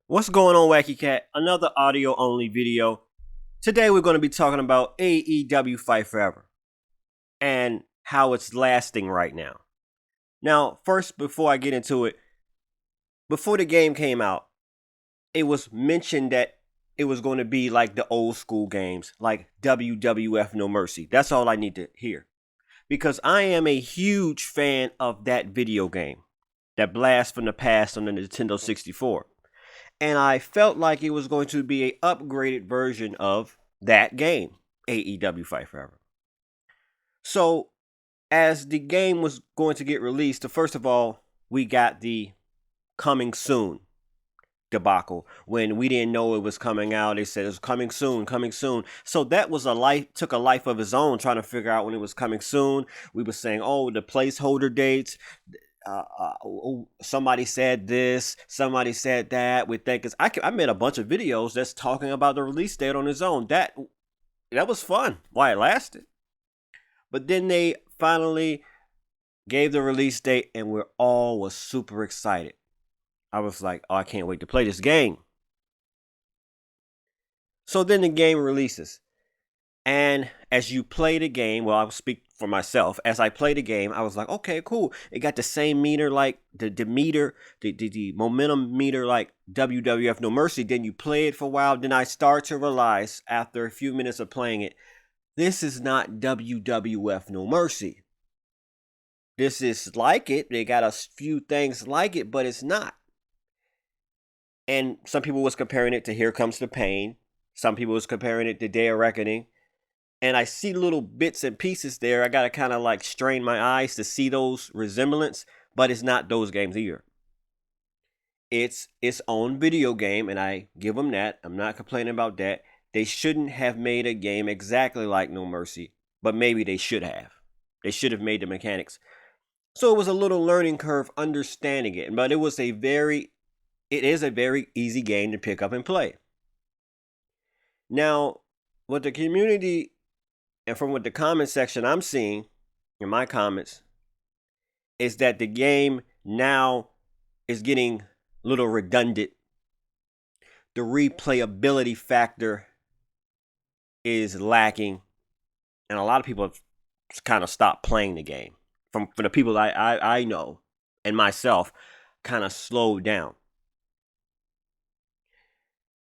What's going on, Wacky Cat? Another audio only video. Today we're going to be talking about AEW Fight Forever and how it's lasting right now. Now, first, before I get into it, before the game came out, it was mentioned that it was going to be like the old school games, like WWF No Mercy. That's all I need to hear. Because I am a huge fan of that video game, that blast from the past on the Nintendo 64. And I felt like it was going to be a upgraded version of that game, AEW Fight Forever. So, as the game was going to get released, first of all, we got the coming soon debacle when we didn't know it was coming out. They said it was coming soon, coming soon. So that was took a life of its own trying to figure out when it was coming soon. We were saying, oh, the placeholder dates. Somebody said this, somebody said that. We think I made a bunch of videos that's talking about the release date on its own. That was fun while it lasted. But then they finally gave the release date, and we all was super excited. I was like, oh, I can't wait to play this game. So then the game releases. And as you play the game, well, I'll speak for myself. As I play the game, I was like, okay, cool. It got the same meter, like the meter, the momentum meter, like WWF No Mercy. Then you play it for a while. Then I start to realize after a few minutes of playing it, this is not WWF No Mercy. This is like it. They got a few things like it, but it's not. And some people was comparing it to Here Comes the Pain. Some people was comparing it to Day of Reckoning. And I see little bits and pieces there. I got to kind of like strain my eyes to see those resemblance, but it's not those games either. It's its own video game, and I give them that. I'm not complaining about that. They shouldn't have made a game exactly like No Mercy, but maybe they should have. They should have made the mechanics. So it was a little learning curve understanding it, but it is a very easy game to pick up and play. Now, what the community and from what the comment section I'm seeing in my comments is that the game now is getting a little redundant. The replayability factor is lacking, and a lot of people have kind of stopped playing the game. From the people I know and myself, kind of slowed down.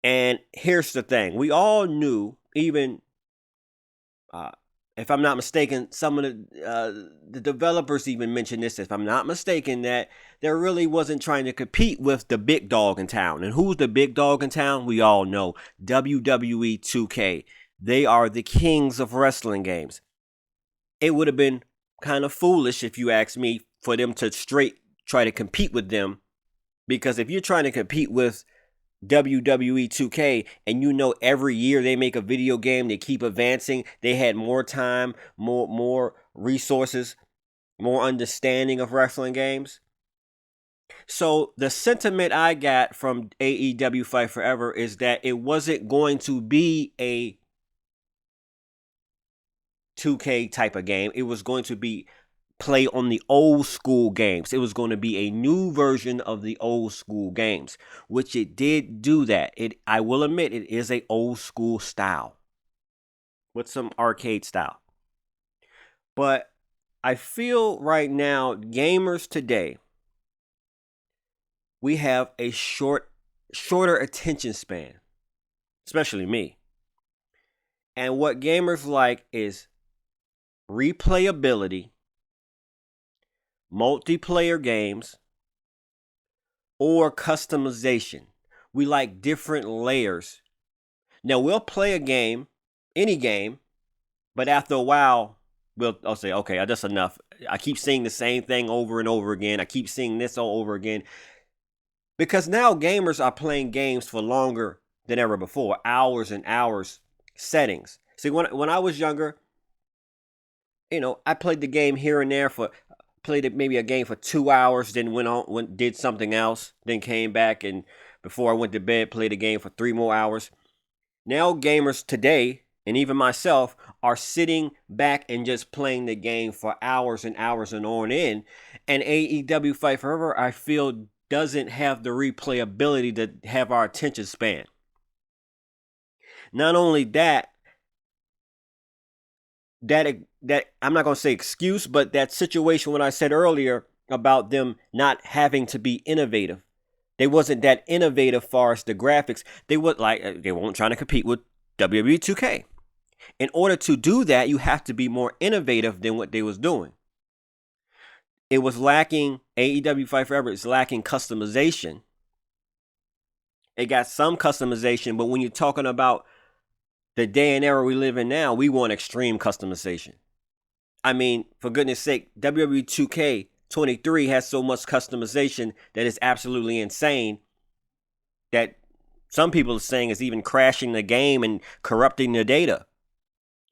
And here's the thing: we all knew, even if I'm not mistaken, some of the developers even mentioned this, if I'm not mistaken, that they really wasn't trying to compete with the big dog in town. And who's the big dog in town? We all know, WWE 2K. They are the kings of wrestling games. It would have been kind of foolish, if you ask me, for them to straight try to compete with them. Because if you're trying to compete with WWE 2K, and you know every year they make a video game, they keep advancing, they had more time, more resources, more understanding of wrestling games. So the sentiment I got from AEW Fight Forever is that it wasn't going to be a 2K type of game. It was going to be play on the old school games. It was going to be a new version of the old school games, which it did do that. I will admit, it is a old school style with some arcade style. But I feel right now, gamers today, we have a shorter attention span, especially me. And what gamers like is replayability, multiplayer games, or customization. We like different layers. Now, we'll play a game, any game, but after a while, I'll say, okay, that's enough. I keep seeing the same thing over and over again. I keep seeing this all over again. Because now gamers are playing games for longer than ever before. Hours and hours settings. See, when I was younger, I played the game here and there played it maybe a game for 2 hours, then did something else, then came back, and before I went to bed, played a game for 3 more hours. Now gamers today, and even myself, are sitting back and just playing the game for hours and hours and on end. And AEW Fight Forever, I feel, doesn't have the replayability to have our attention span. Not only that I'm not going to say excuse, but that situation when I said earlier about them not having to be innovative. They wasn't that innovative far as the graphics. They weren't trying to compete with WWE 2K. In order to do that, you have to be more innovative than what they was doing. It was lacking, AEW Fight Forever is lacking customization. It got some customization, but when you're talking about the day and era we live in now, we want extreme customization. I mean, for goodness sake, WWE 2K23 has so much customization that is absolutely insane that some people are saying is even crashing the game and corrupting the data.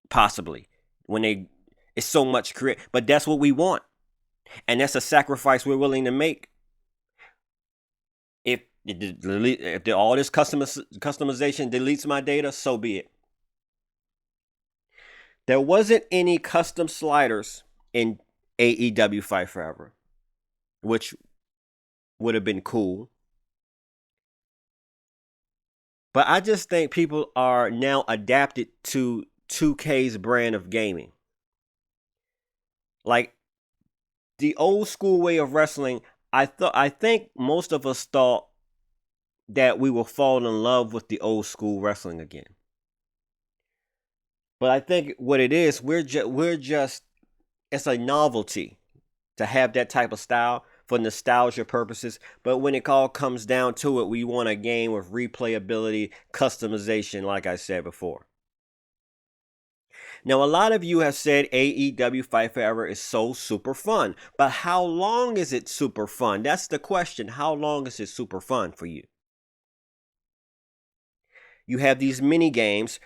Possibly. It's so much create. But that's what we want. And that's a sacrifice we're willing to make. If all this customization deletes my data, so be it. There wasn't any custom sliders in AEW Fight Forever, which would have been cool. But I just think people are now adapted to 2K's brand of gaming. Like the old school way of wrestling, I think most of us thought that we will fall in love with the old school wrestling again. But I think what it is, we're just it's a novelty to have that type of style for nostalgia purposes. But when it all comes down to it, we want a game with replayability, customization, like I said before. Now, a lot of you have said AEW Fight Forever is so super fun. But how long is it super fun? That's the question. How long is it super fun for you? You have these mini games.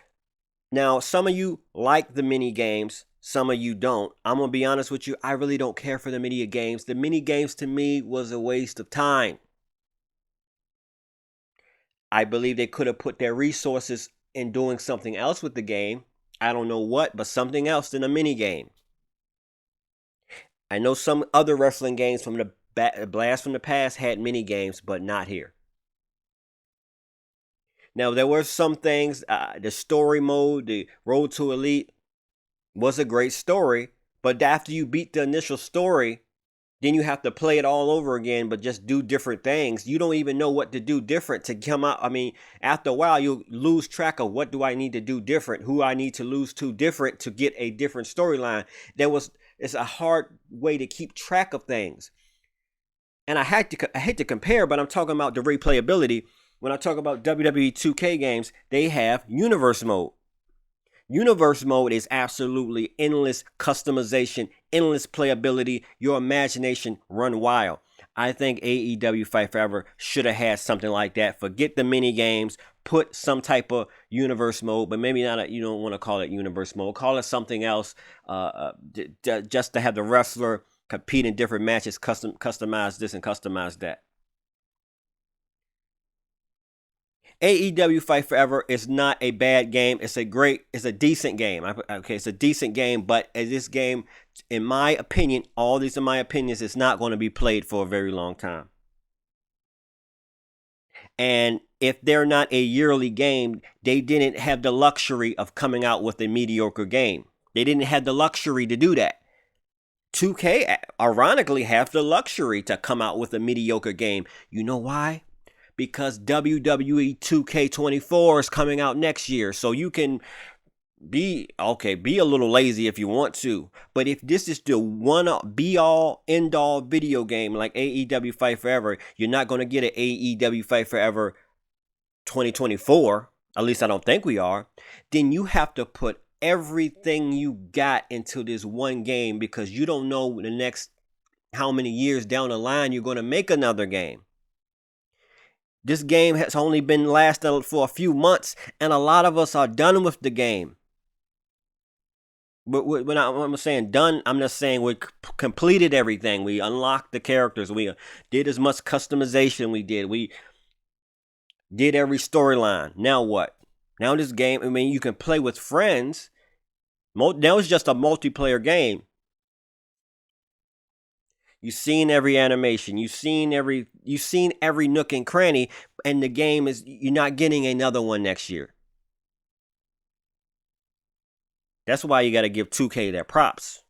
Now, some of you like the mini games. Some of you don't. I'm going to be honest with you. I really don't care for the mini games. The mini games to me was a waste of time. I believe they could have put their resources in doing something else with the game. I don't know what, but something else than a mini game. I know some other wrestling games from the Blast from the Past had mini games, but not here. Now, there were some things, the story mode, the Road to Elite was a great story, but after you beat the initial story, then you have to play it all over again, but just do different things. You don't even know what to do different to come out. I mean, after a while, you'll lose track of what do I need to do different, who I need to lose to different to get a different storyline. It's a hard way to keep track of things. And I hate to compare, but I'm talking about the replayability. When I talk about WWE 2K games, they have Universe Mode. Universe Mode is absolutely endless customization, endless playability, your imagination run wild. I think AEW Fight Forever should have had something like that. Forget the mini games, put some type of Universe Mode, but maybe not. You don't want to call it Universe Mode. Call it something else, just to have the wrestler compete in different matches, customize this and customize that. AEW Fight Forever is not a bad game. It's a decent game. Okay, it's a decent game, but this game, in my opinion, all these are my opinions, it's not going to be played for a very long time. And if they're not a yearly game, they didn't have the luxury of coming out with a mediocre game. They didn't have the luxury to do that. 2K, ironically, have the luxury to come out with a mediocre game. You know why? Because WWE 2K24 is coming out next year. So you can be a little lazy if you want to. But if this is the one be-all, end-all video game like AEW Fight Forever, you're not going to get an AEW Fight Forever 2024. At least I don't think we are. Then you have to put everything you got into this one game because you don't know the next how many years down the line you're going to make another game. This game has only been lasting for a few months, and a lot of us are done with the game. But when I'm saying done, I'm just saying we completed everything. We unlocked the characters. We did as much customization we did. We did every storyline. Now what? Now this game, I mean, you can play with friends. Now it's just a multiplayer game. You've seen every animation. You've seen every nook and cranny, and the game is, you're not getting another one next year. That's why you got to give 2K their props.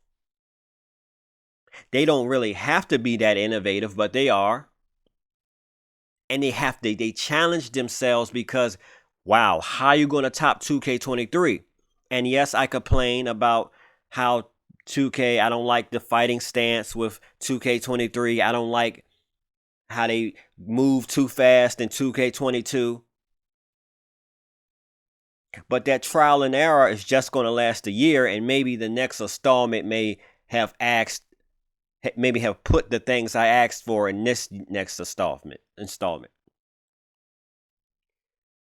They don't really have to be that innovative, but they are. And they challenge themselves because, wow, how are you going to top 2K23? And yes, I complain about how 2K, I don't like the fighting stance with 2K23. I don't like how they move too fast in 2K22. But that trial and error is just going to last a year, and maybe the next installment may have put the things I asked for in this next installment.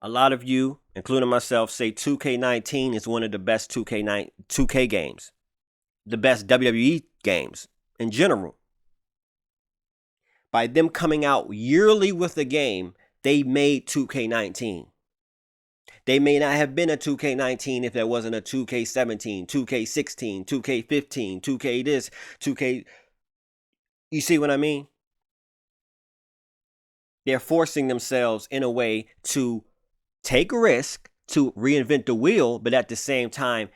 A lot of you, including myself, say 2K19 is one of the best 2K games, the best WWE games in general. By them coming out yearly with the game, they made 2K19. They may not have been a 2K19 if there wasn't a 2K17, 2K16, 2K15, 2K this, 2K. You see what I mean? They're forcing themselves in a way to take a risk, to reinvent the wheel, but at the same time,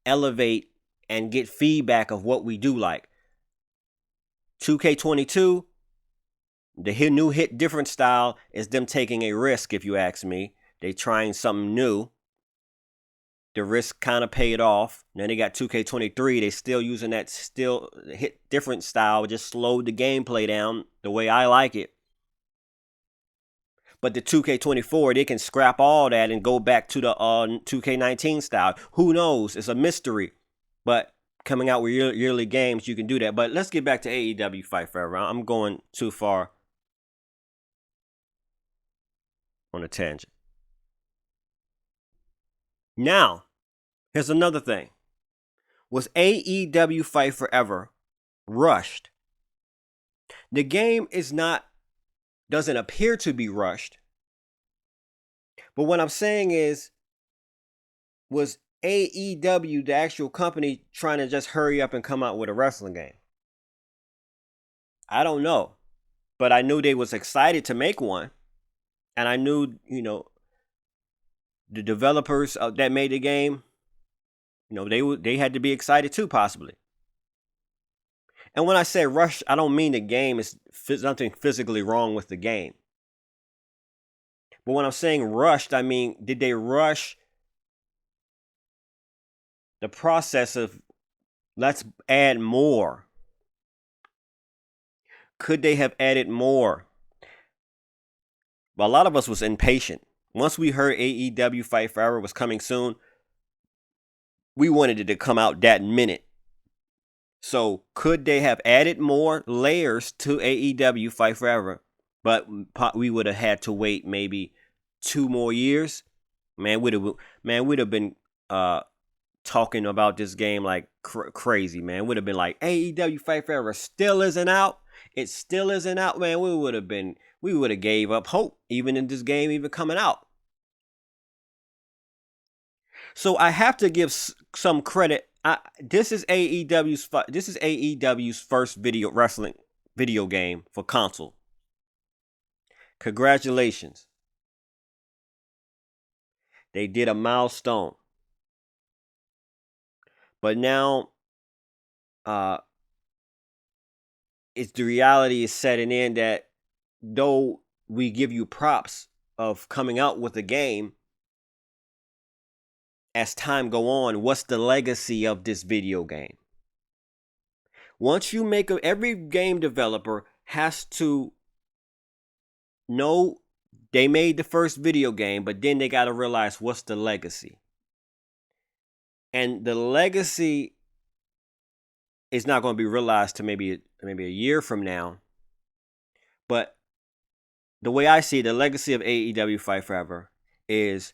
elevate and get feedback of what we do like. 2K22, the new hit different style is them taking a risk, if you ask me. They trying something new. The risk kind of paid off. Then they got 2K23. They still using that still hit different style. Just slowed the gameplay down the way I like it. But the 2K24, they can scrap all that and go back to the 2K19 style. Who knows? It's a mystery. But coming out with yearly games, you can do that. But let's get back to AEW Fight Forever. I'm going too far on a tangent. Now, here's another thing. Was AEW Fight Forever rushed? The game doesn't appear to be rushed. But what I'm saying is, was AEW, the actual company, trying to just hurry up and come out with a wrestling game? I don't know. But I knew they was excited to make one. And I knew, the developers that made the game, they had to be excited too, possibly. And when I say rush, I don't mean the game is something physically wrong with the game. But when I'm saying rushed, I mean, did they rush the process of, let's add more? Could they have added more? But a lot of us was impatient. Once we heard AEW Fight Forever was coming soon, we wanted it to come out that minute. So could they have added more layers to AEW Fight Forever? But we would have had to wait maybe 2 more years. Man, we'd have been talking about this game like crazy, man. Would have been like, AEW Fight Forever still isn't out. It still isn't out, man. We would have gave up hope even in this game even coming out. So I have to give some credit. This is AEW's first wrestling video game for console. Congratulations. They did a milestone. But now it's the reality is setting in that though we give you props of coming out with a game, as time go on, what's the legacy of this video game? Once you make every game developer has to know they made the first video game, but then they got to realize what's the legacy. And the legacy is not going to be realized to maybe a year from now. But the way I see it, the legacy of AEW Fight Forever is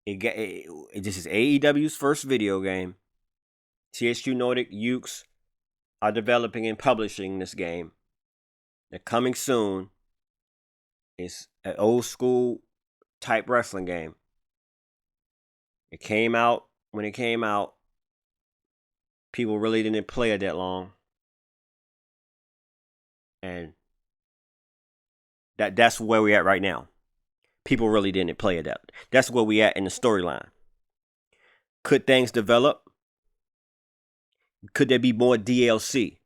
this is AEW's first video game. THQ Nordic Ukes are developing and publishing this game. They're coming soon. It's an old school type wrestling game. It came out when it came out. People really didn't play it that long. And that's where we're at right now. People really didn't play it out. That's where we at in the storyline. Could things develop? Could there be more DLC?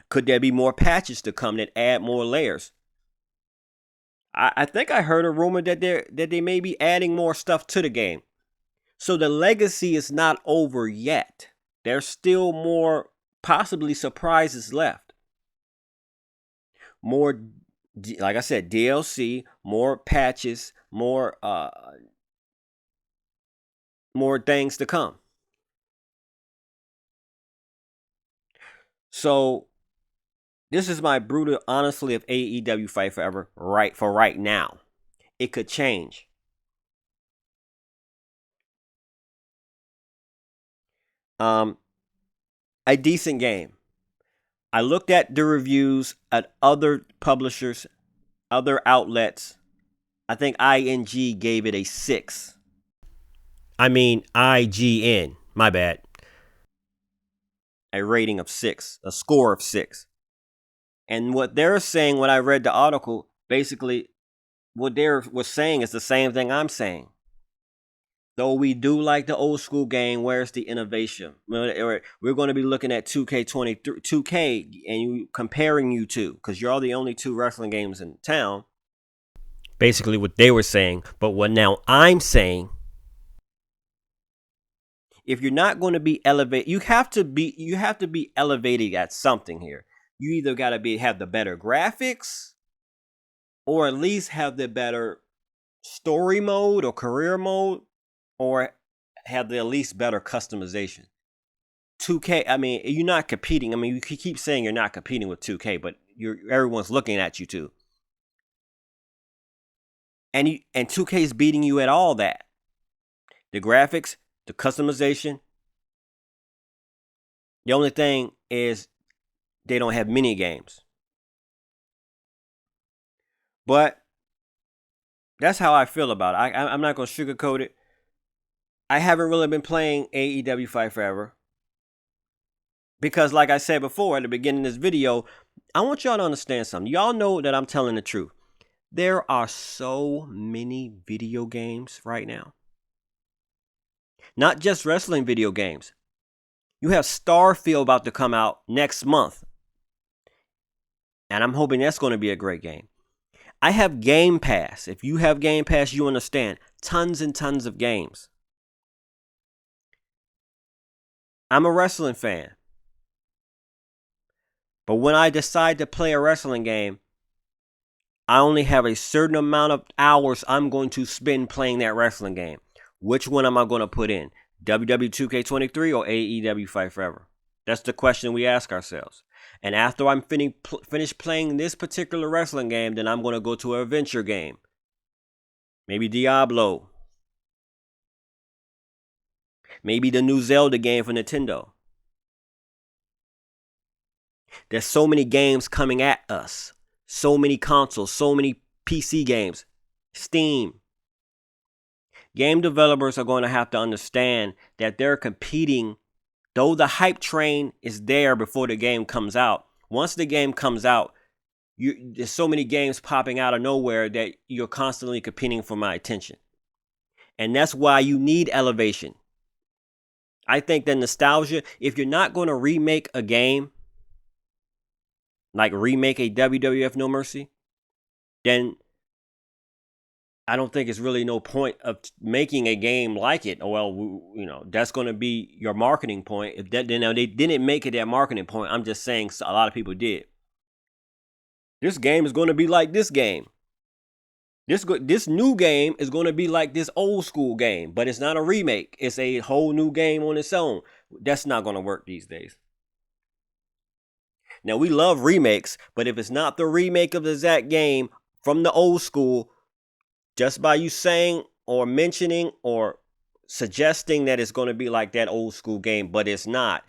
Could there be more patches to come that add more layers? I think I heard a rumor that they may be adding more stuff to the game. So the legacy is not over yet. There's still more possibly surprises left. More, like I said, DLC, more patches, more things to come. So this is my brutal honestly of AEW Fight Forever right now. It could change. A decent game. I looked at the reviews at other publishers, other outlets. I think ING gave it a 6. I mean IGN, my bad. A rating of 6, a score of 6. And what they're saying when I read the article, basically what they were saying is the same thing I'm saying. Though we do like the old school game, where's the innovation? We're going to be looking at 2K23, 2K, and you comparing you two, because you're all the only two wrestling games in town. Basically, what they were saying, but what now I'm saying, if you're not going to be elevated, you have to be elevated at something here. You either got to have the better graphics, or at least have the better story mode or career mode, or have the at least better customization. 2K, I mean, you're not competing. I mean, you keep saying you're not competing with 2K, but everyone's looking at you too. And 2K is beating you at all that. The graphics, the customization. The only thing is they don't have mini games. But that's how I feel about it. I'm not going to sugarcoat it. I haven't really been playing AEW Fight Forever. Because like I said before at the beginning of this video, I want y'all to understand something. Y'all know that I'm telling the truth. There are so many video games right now. Not just wrestling video games. You have Starfield about to come out next month. And I'm hoping that's going to be a great game. I have Game Pass. If you have Game Pass, you understand. Tons and tons of games. I'm a wrestling fan. But when I decide to play a wrestling game, I only have a certain amount of hours I'm going to spend playing that wrestling game. Which one am I going to put in? WWE 2K23 or AEW Fight Forever? That's the question we ask ourselves. And after I'm finished playing this particular wrestling game, then I'm going to go to an adventure game. Maybe Diablo. Maybe the new Zelda game for Nintendo. There's so many games coming at us. So many consoles, so many PC games. Steam. Game developers are going to have to understand that they're competing. Though the hype train is there before the game comes out, once the game comes out, there's so many games popping out of nowhere that you're constantly competing for my attention. And that's why you need elevation. I think that nostalgia, if you're not going to remake a game, like remake a WWF No Mercy, then I don't think it's really no point of making a game like it. Well, that's going to be your marketing point. If that, then they didn't make it their marketing point. I'm just saying a lot of people did. This game is going to be like this game. This new game is going to be like this old school game, but it's not a remake. It's a whole new game on its own. That's not going to work these days. Now, we love remakes, but if it's not the remake of the exact game from the old school, just by you saying or mentioning or suggesting that it's going to be like that old school game, but it's not,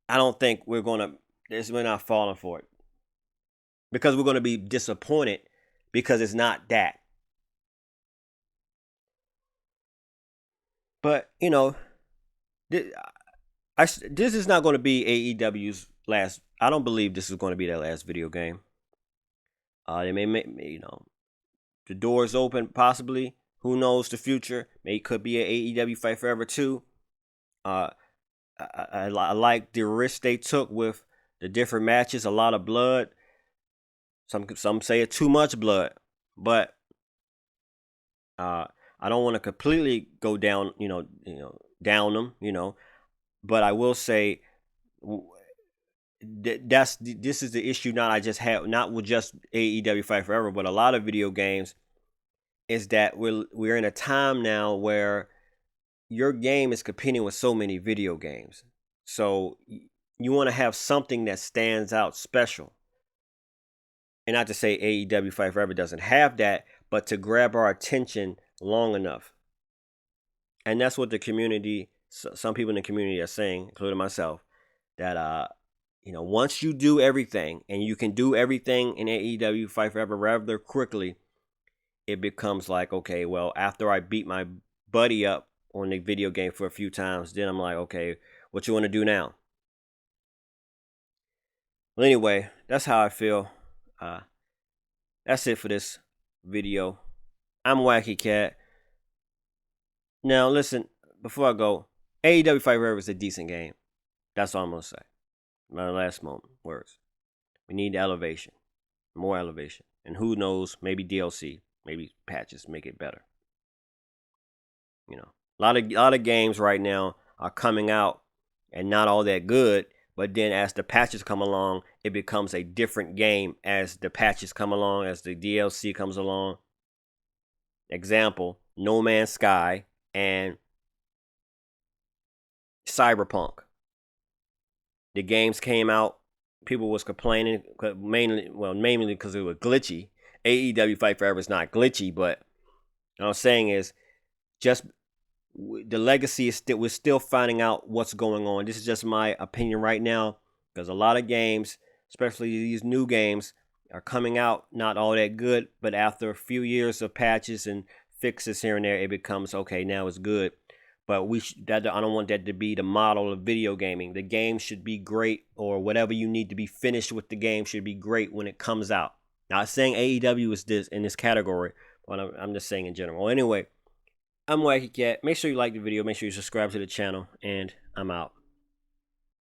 I don't think we're not falling for it. Because we're going to be disappointed because it's not that. But, this is not going to be AEW's last. I don't believe this is going to be their last video game. They may make, the doors open possibly. Who knows the future? Maybe it could be an AEW Fight Forever 2. I like the risk they took with the different matches. A lot of blood. Some say it's too much blood, but I don't want to completely go down, down them, But I will say this is the issue. Not with just AEW Fight Forever, but a lot of video games. Is that we're in a time now where your game is competing with so many video games. So you want to have something that stands out special. And not to say AEW Fight Forever doesn't have that, but to grab our attention long enough. And that's what the community, some people in the community are saying, including myself, that once you do everything, and you can do everything in AEW Fight Forever rather quickly, it becomes like, okay, well, after I beat my buddy up on the video game for a few times, then I'm like, okay, what you want to do now? Well, anyway, that's how I feel. That's it for this video. I'm Wacky Cat. Now, listen, before I go, AEW Fight Forever is a decent game. That's all I'm going to say. My last moment words. We need elevation. More elevation. And who knows, maybe DLC. Maybe patches make it better. A lot of games right now are coming out and not all that good. But then as the patches come along, it becomes a different game as the patches come along, as the DLC comes along. Example, No Man's Sky and Cyberpunk. The games came out, people was complaining, mainly because it was glitchy. AEW Fight Forever is not glitchy, but what I'm saying is just the legacy is we're still finding out what's going on. This is just my opinion right now, because a lot of games, especially these new games, are coming out not all that good, but after a few years of patches and fixes here and there, it becomes okay, now it's good. But I don't want that to be the model of video gaming. The game should be great, or whatever you need to be finished with the game should be great when it comes out. Not saying AEW is this in this category, but I'm just saying in general. Anyway, I'm Wacky Cat. Make sure you like the video. Make sure you subscribe to the channel. And I'm out.